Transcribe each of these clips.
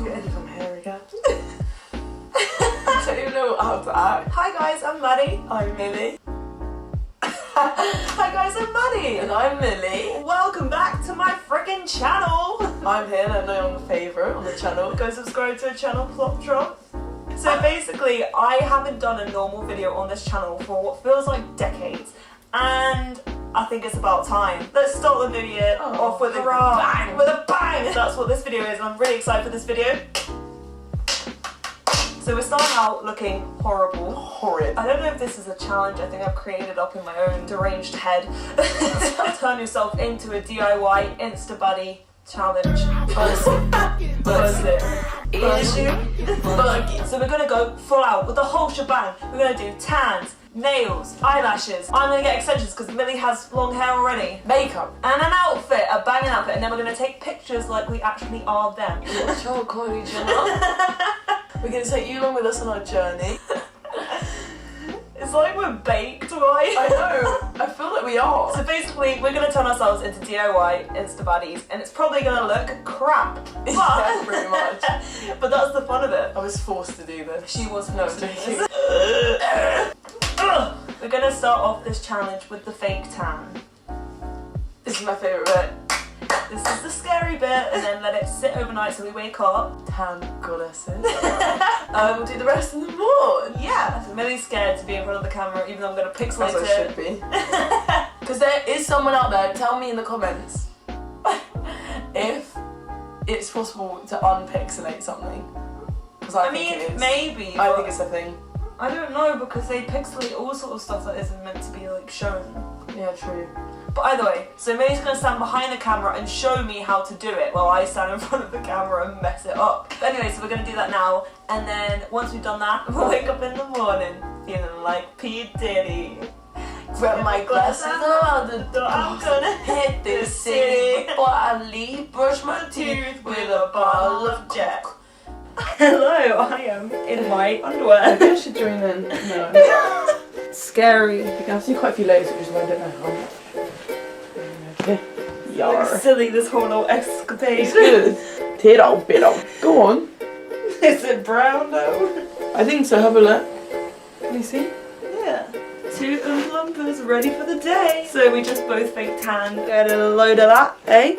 getting from here again. I don't even know how to act. Hi guys, I'm Maddie. I'm Millie. Hi guys, I'm Maddie. And I'm Millie. Welcome back to my friggin' channel. I'm here, and I know I'm a favourite on the channel. Go subscribe to the channel, plop drop. So basically, I haven't done a normal video on this channel for what feels like decades. And I think it's about time. Let's start the new year off with a bang! With a bang! That's what this video is, and I'm really excited for this video. So we're starting out looking horrible. Horrid. I don't know if this is a challenge I think I've created up in my own deranged head. Turn yourself into a DIY Instabaddie challenge. Buzz it. So we're gonna go full out with the whole shebang. We're gonna do tans, nails, eyelashes. I'm gonna get extensions because Millie has long hair already. Makeup. And an outfit, a banging outfit. And then we're gonna take pictures like we actually are them. What's your Kylie Jenner? We're going to take you along with us on our journey. It's like we're baked, right? I know. I feel like we are. So basically, we're going to turn ourselves into DIY Instabaddies, and it's probably going to look crap. But, Yeah, pretty much. But that's the fun of it. I was forced to do this. She was No, I'm forced to do joking. this. We're going to start off this challenge with the fake tan. This is my favourite bit. This is the scary bit, and then let it sit overnight so we wake up. Tan goddesses. We'll do the rest in the morning. Yeah. So Millie's scared to be in front of the camera, even though I'm going to pixelate As I should be. Because there is someone out there, tell me in the comments if it's possible to unpixelate something. Because I think it is. Maybe. I think it's a thing. I don't know, because they pixelate all sort of stuff that isn't meant to be like shown. Yeah, true. But either way, so Millie's going to stand behind the camera and show me how to do it while I stand in front of the camera and mess it up. But anyway, so we're going to do that now, and then once we've done that, we'll wake up in the morning feeling like P. Diddy. Grab my glasses around the door. I'm gonna hit this city before I leave. Brush my teeth with a bottle of Jack. Hello, I am in my underwear. Maybe I should join in. No. Scary. You can see quite a few layers, which is why I don't know how much. Okay. Yar. Silly, this whole little escapade. It's good. Tittle bittle. Go on. Is it brown though? I think so. Have a look. Can you see? Yeah. 2 Oompa Loompas ready for the day. So we just both fake tan. Get a load of that, eh?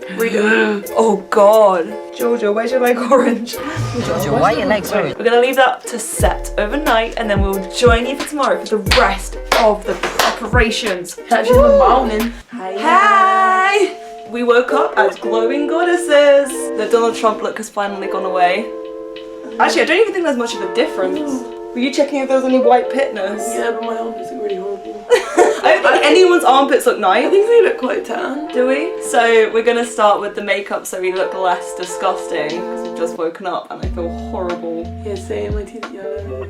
Oh god. Georgia, where's your leg orange? Georgia, why are your legs orange? We're gonna leave that to set overnight, and then we'll join you for tomorrow for the rest of the preparations. Catch you in the morning. Hi! We woke up as glowing goddesses. The Donald Trump look has finally gone away. Actually, I don't even think there's much of a difference. Were you checking if there was any white pitness? Yeah, but my armpits are really horrible. I don't think anyone's armpits look nice. I think they look quite tan. Do we? So we're gonna start with the makeup so we look less disgusting because we've just woken up and I feel horrible. Yeah, same. My teeth are yellow.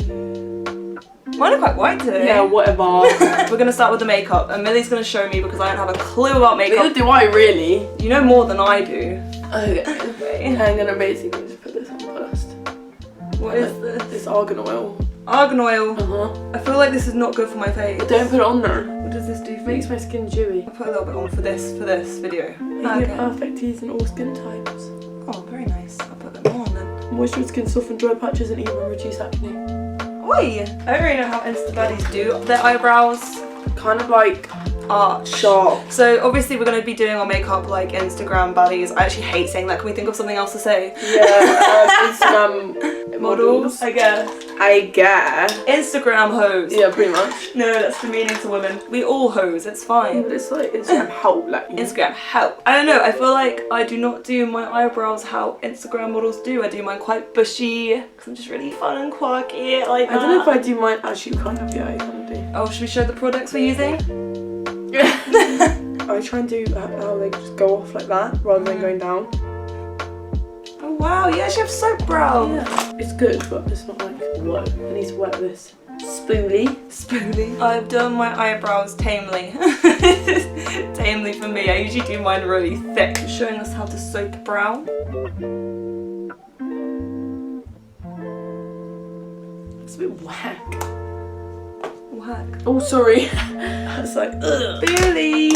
Mine are quite white today. Yeah, whatever. We're gonna start with the makeup and Millie's gonna show me because I don't have a clue about makeup. Neither do I really. You know more than I do. Okay. I'm gonna basically just put this on first. What is this? This argan oil. Argan oil. Uh-huh. I feel like this is not good for my face. Don't put it on there. What does this do It for me? makes my skin dewy. I'll put a little bit on for this video. You're perfect teeth in all skin types. Oh, very nice. I'll put a bit more on then. Moisturise skin, soften dry patches and even reduce acne. Oi! I don't really know how Instabaddies do their eyebrows. Kind of like Arch. sharp. So obviously we're going to be doing our makeup like Instagram baddies. I actually hate saying that. Can we think of something else to say? Yeah, Instagram models. I guess. Instagram hoes. Yeah, pretty much. No, that's demeaning to women. We all hoes, it's fine. But it's like Instagram help, like Instagram help. I don't know, I feel like I do not do my eyebrows how Instagram models do. I do mine quite bushy because I'm just really fun and quirky like that. I don't know if I do mine actually kind of, yeah, I kind of do. Oh, should we show the products we're using? I try and do how they just go off like that rather than going down. Oh wow, you actually have soap brow. Yeah. It's good, but it's not like, whoa, I need to wet this. Spoolie. I've done my eyebrows tamely. Tamely for me. I usually do mine really thick. Showing us how to soap brow. It's a bit whack. Whack. Oh, sorry. It's like, ugh. Billy.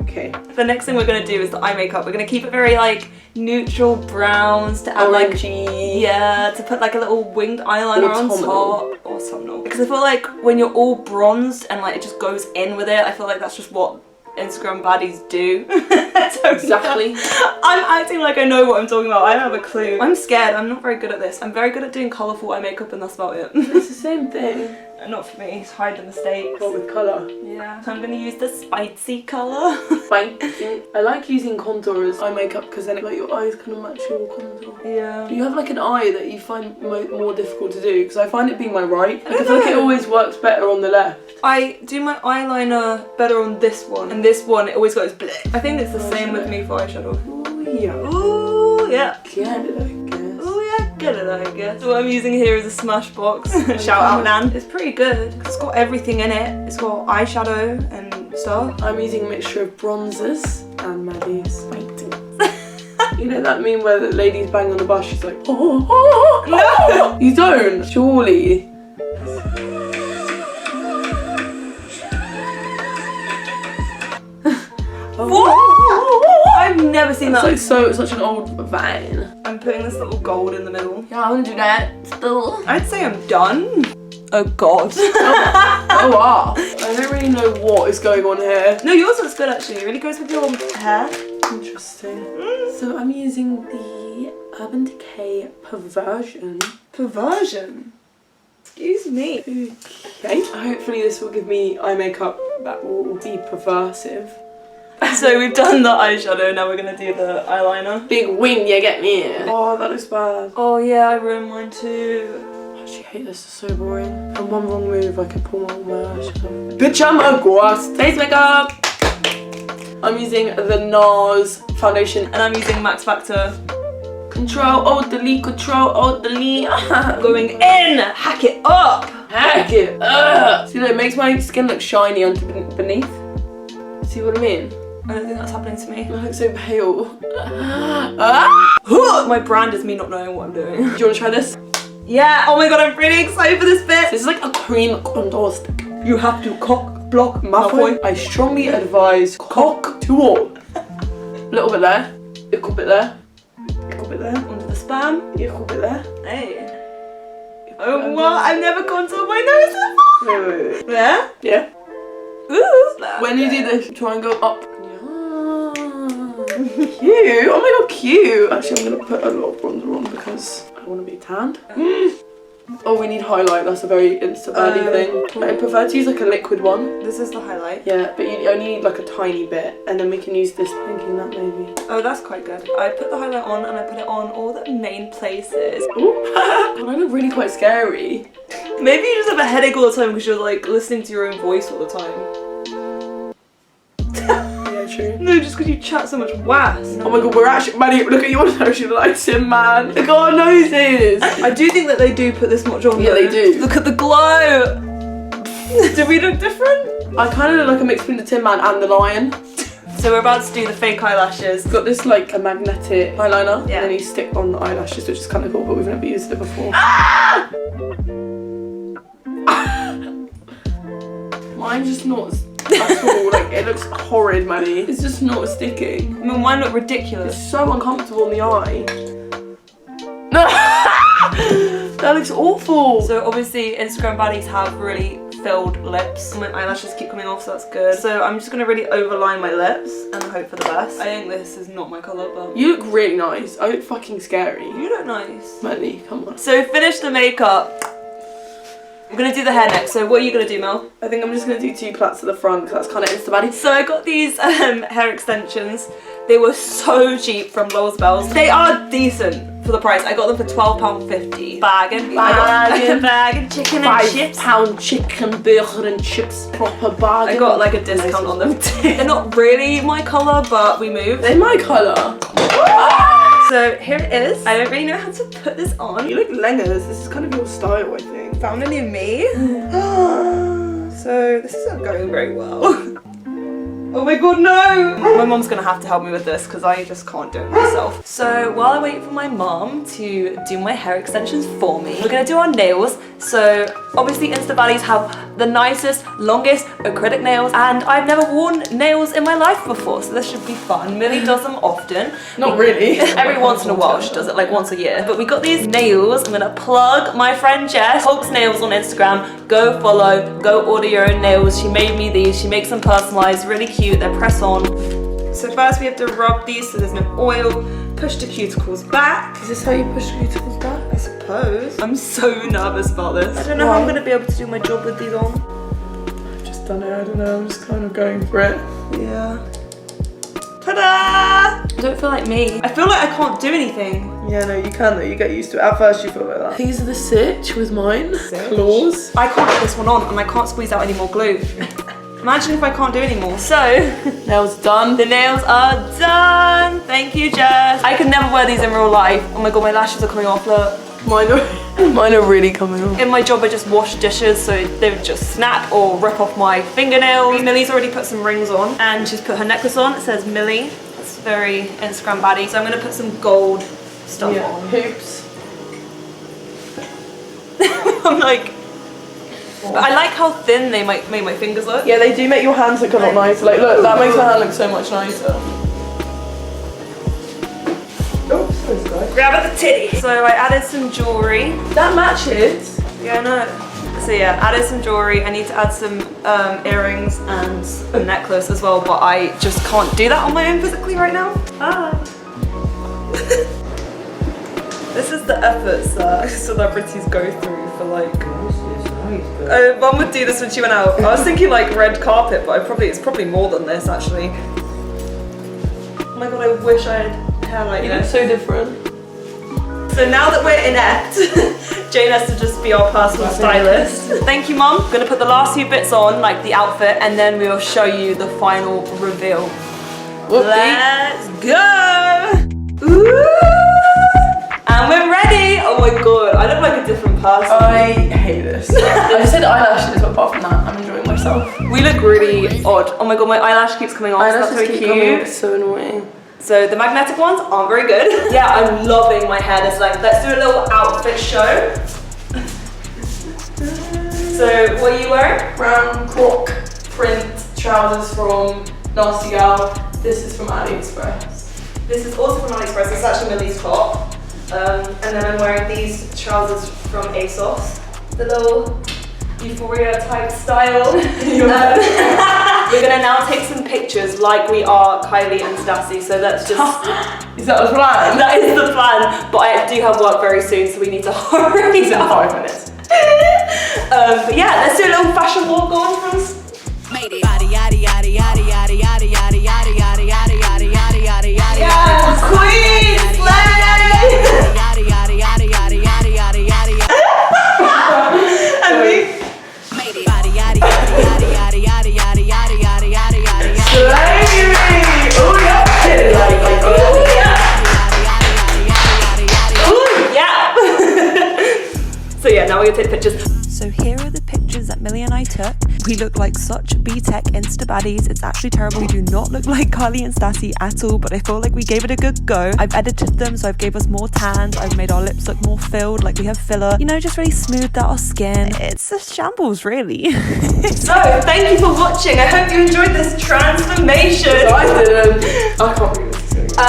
Okay. Okay. The next thing we're gonna do is the eye makeup. We're gonna keep it very like neutral browns to add Orangey. like, yeah, to put like a little winged eyeliner on top. Autumnal. Because I feel like when you're all bronzed and like it just goes in with it, I feel like that's just what Instagram baddies do. So Exactly. I'm acting like I know what I'm talking about. I don't have a clue. I'm scared. I'm not very good at this. I'm very good at doing colourful eye makeup and that's about it. It's the same thing. Not for me. It's hide the mistakes. But with colour. Yeah. So I'm gonna use the spicy colour. Spicy. I like using contour as eye makeup because then like your eyes kind of match your contour. Yeah. Do you have like an eye that you find more difficult to do? Because I find it being my right. Like, I feel like it always works better on the left. I do my eyeliner better on this one, and this one it always goes bleh. I think it's the same with me for eyeshadow. Oh yeah. Ooh yeah. Get it, I guess. Oh yeah, get it I guess. So what I'm using here is a Smashbox. Shout out Nan. It's pretty good. It's got everything in it. It's got eyeshadow and stuff. I'm using a mixture of bronzers and Maddie's fighting. You know that meme where the lady's bang on the bus, she's like, oh, no! You don't, surely. What? I've never seen that. It's like such an old vine. I'm putting this little gold in the middle. Yeah, I want to do that still. I'd say I'm done. Oh god. Oh wow. I don't really know what is going on here. No, yours looks good actually. It really goes with your hair. Interesting. So I'm using the Urban Decay Perversion. Perversion? Excuse me. Okay. Hopefully this will give me eye makeup that will be perversive. So we've done the eyeshadow, now we're gonna do the eyeliner. Big wing, you get me. Oh, that looks bad. Oh yeah, I ruined mine too. I actually hate this, it's so boring. And one wrong move, I could pull my eyelash off. Bitch, I'm a ghost. Face makeup. I'm using the NARS foundation. And I'm using Max Factor. Control, Alt, Delete, Control, Alt, Delete. Going in! Hack it up! Hack it up! See, that makes my skin look shiny beneath. See what I mean? I don't think that's happening to me. I look so pale. My brand is me not knowing what I'm doing. Do you want to try this? Yeah, oh my god, I'm really excited for this bit. This is like a cream contour stick. You have to cock block Malfoy. I strongly advise cock to all. A little bit there. A little bit there. A little bit there. Onto the spam. A little bit there. Hey. Oh what? I've never contoured my nose before. Wait. There? Yeah. Ooh. When you do this, try and go up. Cute. Oh my god, cute. Actually, I'm gonna put a lot of bronzer on because I want to be tanned. Oh, we need highlight. That's a very Instabaddie thing. I prefer to use like a liquid one. This is the highlight. Yeah, but you only need like a tiny bit, and then we can use this thinking that maybe. Oh, that's quite good. I put the highlight on and I put it on all the main places. Ooh. God, I look really quite scary. Maybe you just have a headache all the time because you're like listening to your own voice all the time. Yeah, true. No, just because you chat so much was. Oh my god, we're actually, Maddie, look at your nose, she likes him, man. Look at our noses. I do think that they do put this much on. Yeah, though. they do. Look at the glow. Do we look different? I kind of look like a mix between the Tin Man and the Lion. So we're about to do the fake eyelashes. Got this like a magnetic eyeliner, Yeah. and then you stick on the eyelashes, which is kind of cool, but we've never used it before. Ah! Mine's just not at all, like it looks horrid, Maddie. It's just not sticking. I mean, mine look ridiculous. It's so uncomfortable in the eye. That looks awful. So obviously Instagram baddies have really filled lips. My eyelashes keep coming off, so that's good. So I'm just gonna really overline my lips and hope for the best. I think this is not my colour, but You look really nice. I look fucking scary. you look nice. Maddie, come on. So finish the makeup. I'm gonna do the hair next. So what are you gonna do, Mel? I think I'm just gonna do 2 plaits at the front because that's kind of Instabaddie. So I got these hair extensions. They were so cheap from Lowell's Bells. They are decent for the price. I got them for £12.50. Bagging. Bag and chicken and chips. £5 chicken, burger and chips, proper bag. I got like a discount on them too. They're not really my colour, but we moved. They're my colour. So here it is. I don't really know how to put this on. You look lengers. This is kind of your style, I think. Found a new me. So this isn't going very well. Oh my god, no! My mom's gonna have to help me with this because I just can't do it myself. So while I wait for my mom to do my hair extensions for me, we're gonna do our nails. So obviously Instabaddies have the nicest, longest acrylic nails, and I've never worn nails in my life before, so this should be fun. Millie does them often. Not really. Every once in a while she does it, like once a year. But we got these nails. I'm gonna plug my friend Jess, Hulk's Nails on Instagram. Go follow, go order your own nails. She made me these, she makes them personalized, really cute, they're press on. So first we have to rub these so there's no oil, push the cuticles back. Is this how you push cuticles back? I suppose. I'm so nervous about this. I don't know how I'm gonna be able to do my job with these on. I've just done it, I don't know, I'm just kind of going for it. Yeah. Ta-da! I don't feel like me. I feel like I can't do anything. Yeah, no, you can though, you get used to it. At first you feel like that. These are the stitch with mine. Claws. I can't get this one on and I can't squeeze out any more glue. Imagine if I can't do any more. So, nails done. The nails are done. Thank you, Jess. I could never wear these in real life. Oh my god, my lashes are coming off, look. Mine are really coming off. In my job, I just wash dishes, so they would just snap or rip off my fingernails. Millie's already put some rings on, and she's put her necklace on. It says Millie. It's very Instagram baddie. So I'm gonna put some gold stuff on. Hoops. I'm like, but I like how thin they make my fingers look. Yeah, they do make your hands look a lot nicer. Like, look, that makes my hand look so much nicer. Oops, sorry, guys. Grab at the titty. So I added some jewelry. That matches. Yeah, I know. So yeah, added some jewelry. I need to add some earrings and a necklace as well, but I just can't do that on my own physically right now. Ah. This is the efforts that celebrities go through for like. Mum would do this when she went out. I was thinking like red carpet, but it's probably more than this actually. Oh my god, I wish I had hair like You this. look so different. So now that we're inept, Jane has to just be our personal stylist. Thank you, Mum. I'm gonna put the last few bits on, like the outfit, and then we'll show you the final reveal. Whoopie. Let's go! Ooh! And we're ready! Oh my god, I look like a different person. I hate this. I just said eyelashes, but apart from that, I'm enjoying myself. We look really odd. Oh my god, my eyelash keeps coming off. Eyelashes That's very keep coming off, cute. it's so annoying. So the magnetic ones aren't very good. Yeah, I'm loving my hair this length. Let's do a little outfit show. So what are you wearing? Brown croc print trousers from Nasty Gal. This is from AliExpress. This is also from AliExpress. It's actually Millie's top. And then I'm wearing these trousers from ASOS. The little Euphoria type style. We're gonna now take some pictures like we are Kylie and Stassi, so let's just... Is that the plan? That is the plan, but I do have work very soon, so we need to hurry. It's in 5 minutes. But yeah, let's do a little fashion walk on from... Yes, queen, slay! And me? So yeah, now we're gonna take the pictures. So here are the pictures that Millie and I took. We look like such B-Tech Instabaddies. It's actually terrible. We do not look like Kylie and Stassi at all, but I feel like we gave it a good go. I've edited them, so I've gave us more tans. I've made our lips look more filled, like we have filler. You know, just really smoothed out our skin. It's a shambles, really. So, thank you for watching. I hope you enjoyed this transformation. I didn't. I can't believe this. I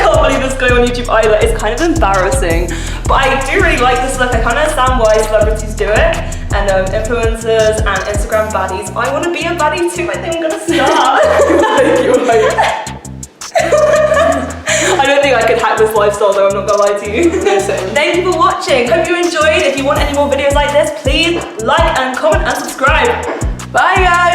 can't believe this going on YouTube either. It's kind of embarrassing. But I do really like this look. I kind of understand why celebrities do it. And influencers and Instagram baddies. I want to be a baddie too. I think I'm going to start. I don't think I could hack this lifestyle though, I'm not going to lie to you. Thank you for watching. Hope you enjoyed. If you want any more videos like this, please like and comment and subscribe. Bye guys.